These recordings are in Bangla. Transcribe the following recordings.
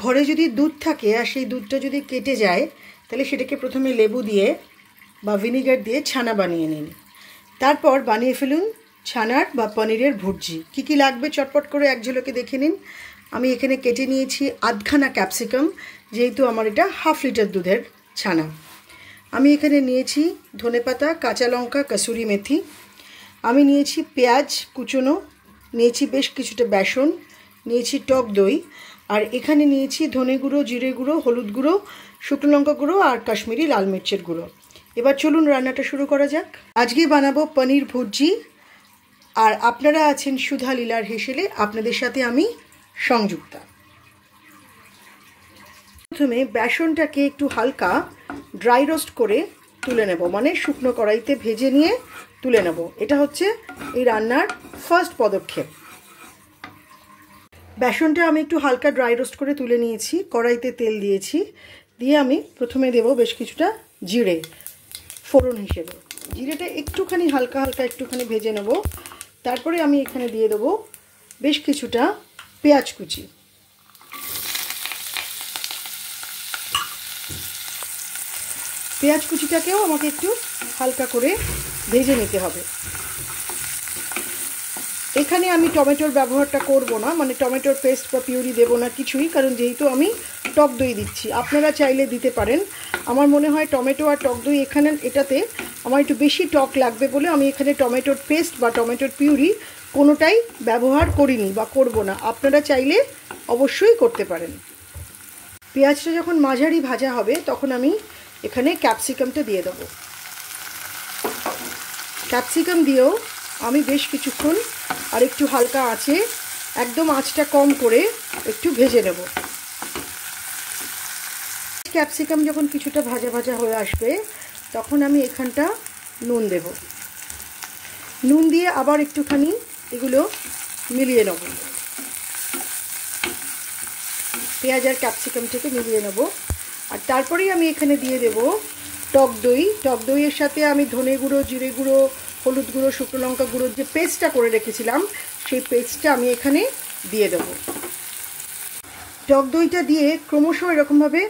ঘরে যদি দুধ থাকে আর সেই দুধটা যদি কেটে যায় তাহলে সেটাকে প্রথমে লেবু দিয়ে বা ভিনিগার দিয়ে ছানা বানিয়ে নিন। তারপর বানিয়ে ফেলুন ছানার বা পনিরের ভুর্জি। কী কী লাগবে চটপট করে এক ঝলকে দেখে নিন। আমি এখানে কেটে নিয়েছি আধখানা ক্যাপসিকাম, যেহেতু আমার এটা 1/2 লিটার দুধের ছানা। আমি এখানে নিয়েছি ধনেপাতা, কাঁচা লঙ্কা, কসুরি মেথি। আমি নিয়েছি পেঁয়াজ কুচনো, নিয়েছি বেশ কিছুটা বেসন, নিয়েছি টক দই, আর এখানে নিয়েছি ধনে গুঁড়ো, জিরে গুঁড়ো, হলুদ গুঁড়ো, শুকনো লঙ্কা গুঁড়ো আর কাশ্মীরি লাল মির্চের গুঁড়ো। এবার চলুন রান্নাটা শুরু করা যাক। আজকে বানাবো পনির ভুর্জি, আর আপনারা আছেন সুধা লীলার হেসেলে, আপনাদের সাথে আমি সংযুক্তা। প্রথমে বেসনটাকে একটু হালকা ড্রাই রোস্ট করে তুলে নেব, মানে শুকনো কড়াইতে ভেজে নিয়ে তুলে নেব। এটা হচ্ছে এই রান্নার ফার্স্ট পদক্ষেপ। বেসনটা আমি একটু হালকা ড্রাই রোস্ট করে তুলে নিয়েছি। কড়াইতে তেল দিয়েছি, দিয়ে আমি প্রথমে দেব বেশ কিছুটা জিরে ফোড়ন হিসেবে। জিরেটা একটুখানি হালকা একটুখানি ভেজে নেব। তারপরে আমি এখানে দিয়ে দেবো বেশ কিছুটা পেঁয়াজ কুচি। পেঁয়াজ কুচিটাকেও আমাকে একটু হালকা করে ভেজে নিতে হবে। এখানে আমি টমেটোর ব্যবহারটা করব না, মানে টমেটোর পেস্ট বা পিউরি দেবো না কিছুই, কারণ যেহেতু আমি টক দই দিচ্ছি। আপনারা চাইলে দিতে পারেন। আমার মনে হয় টমেটো আর টক দই এটাতে আমার একটু বেশি টক লাগবে বলে আমি এখানে টমেটোর পেস্ট বা টমেটোর পিউরি কোনোটাই ব্যবহার করিনি বা করব না। আপনারা চাইলে অবশ্যই করতে পারেন। পেঁয়াজটা যখন মাঝারি ভাজা হবে তখন আমি এখানে ক্যাপসিকামটা দিয়ে দেবো। ক্যাপসিকাম দিয়েও আমি বেশ কিছুক্ষণ আর একটু হালকা আঁচে, একদম আঁচটা কম করে একটু ভেজে নেব। ক্যাপসিকাম যখন কিছুটা ভাজা ভাজা হয়ে আসবে তখন আমি এখানটা নুন দেব। নুন দিয়ে আবার একটুখানি এগুলো মিলিয়ে নেব, পেঁয়াজ আর ক্যাপসিকাম থেকে মিলিয়ে নেব। আর তারপরেই আমি এখানে দিয়ে দেব টক দই। টক দইয়ের সাথে আমি ধনে গুঁড়ো, জিরে গুঁড়ো, হলুদ গুঁড়ো, শুকনো লঙ্কা গুঁড়োর যে পেস্টটা করে রেখেছিলাম সেই পেস্টটা আমি এখানে দিয়ে দেব। টক দইটা দিয়ে ক্রমশ এরকমভাবে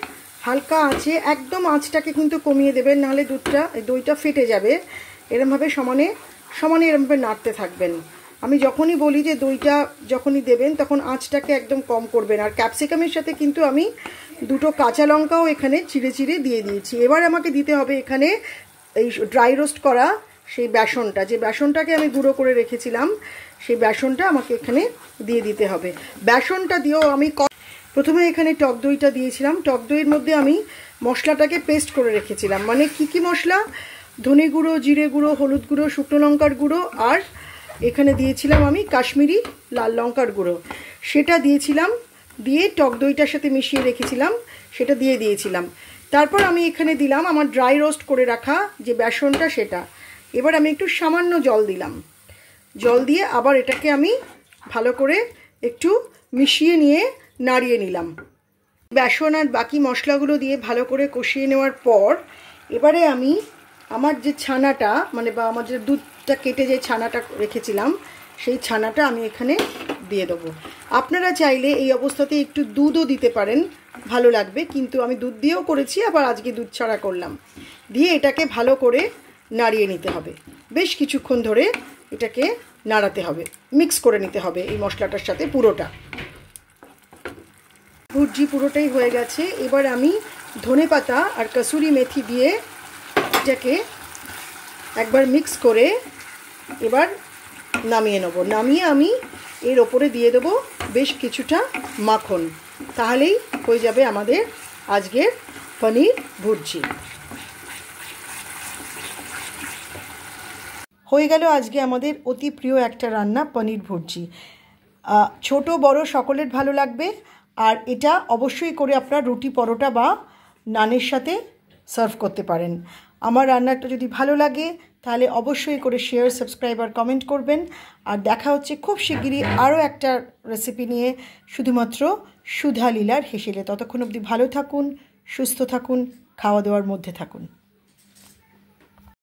হালকা আঁচে, একদম আঁচটাকে কিন্তু কমিয়ে দেবেন, নাহলে দইটা ফেটে যাবে। এরমভাবে সমানে এরমভাবে নাড়তে থাকবেন। আমি যখনই বলি যে দইটা যখনই দেবেন তখন আঁচটাকে একদম কম করবেন। আর ক্যাপসিকামের সাথে কিন্তু আমি 2টো কাঁচা লঙ্কাও এখানে চিড়ে চিড়ে দিয়ে দিয়েছি। এবার আমাকে দিতে হবে এখানে এই ড্রাই রোস্ট করা সেই বেসনটা, যে বেসনটাকে আমি গুঁড়ো করে রেখেছিলাম, সেই বেসনটা আমাকে এখানে দিয়ে দিতে হবে। বেসনটা দিয়েও আমি প্রথমে এখানে টক দইটা দিয়েছিলাম। টক দইয়ের মধ্যে আমি মশলাটাকে পেস্ট করে রেখেছিলাম, মানে কি মশলা, ধনে গুঁড়ো, জিরে গুঁড়ো, হলুদ গুঁড়ো, শুকনো লঙ্কার গুঁড়ো, আর এখানে দিয়েছিলাম আমি কাশ্মীরি লাল লঙ্কার গুঁড়ো, সেটা দিয়েছিলাম। দিয়ে টক দইটার সাথে মিশিয়ে রেখেছিলাম, সেটা দিয়ে দিয়েছিলাম। তারপর আমি এখানে দিলাম আমার ড্রাই রোস্ট করে রাখা যে বেসনটা, সেটা। এবার আমি একটু সামান্য জল দিলাম। জল দিয়ে আবার এটাকে আমি ভালো করে একটু মিশিয়ে নিয়ে নাড়িয়ে নিলাম। বেসন আর বাকি মশলাগুলো দিয়ে ভালো করে কষিয়ে নেওয়ার পর এবারে আমি আমার যে ছানাটা, মানে বা আমার যে দুধটা কেটে যে ছানাটা রেখেছিলাম সেই ছানাটা আমি এখানে দিয়ে দেবো। আপনারা চাইলে এই অবস্থাতে একটু দুধও দিতে পারেন, ভালো লাগবে, কিন্তু আমি দুধ দিয়েও করেছি, আবার আজকে দুধ ছাড়া করলাম। দিয়ে এটাকে ভালো করে নাড়িয়ে নিতে হবে। বেশ কিছুক্ষণ ধরে এটাকে নাড়াতে হবে, মিক্স করে নিতে হবে এই মশলাটার সাথে পুরোটা। ভুর্জি পুরোটাই হয়ে গেছে। এবার আমি ধনেপাতা আর কসুরি মেথি দিয়ে এটাকে একবার মিক্স করে এবার নামিয়ে নেব। নামিয়ে আমি এর ওপরে দিয়ে দেবো বেশ কিছুটা মাখন। তাহলেই হয়ে যাবে আমাদের আজকের পনির ভুর্জি। হয়ে গেল আজকে আমাদের অতি প্রিয় একটা রান্না, পনির ভুর্জি। ছোট বড় সকলের ভালো লাগবে। আর এটা অবশ্যই করে আপনারা রুটি, পরোটা বা নানের সাথে সার্ভ করতে পারেন। আমার রান্নাটা যদি ভালো লাগে তাহলে অবশ্যই করে শেয়ার, সাবস্ক্রাইব আর কমেন্ট করবেন। আর দেখা হচ্ছে খুব শিগগিরই আরও একটা রেসিপি নিয়ে, শুধুমাত্র সুধা লীলার হেসেলে। ততক্ষণ অবধি ভালো থাকুন, সুস্থ থাকুন, খাওয়া দাওয়ার মধ্যে থাকুন।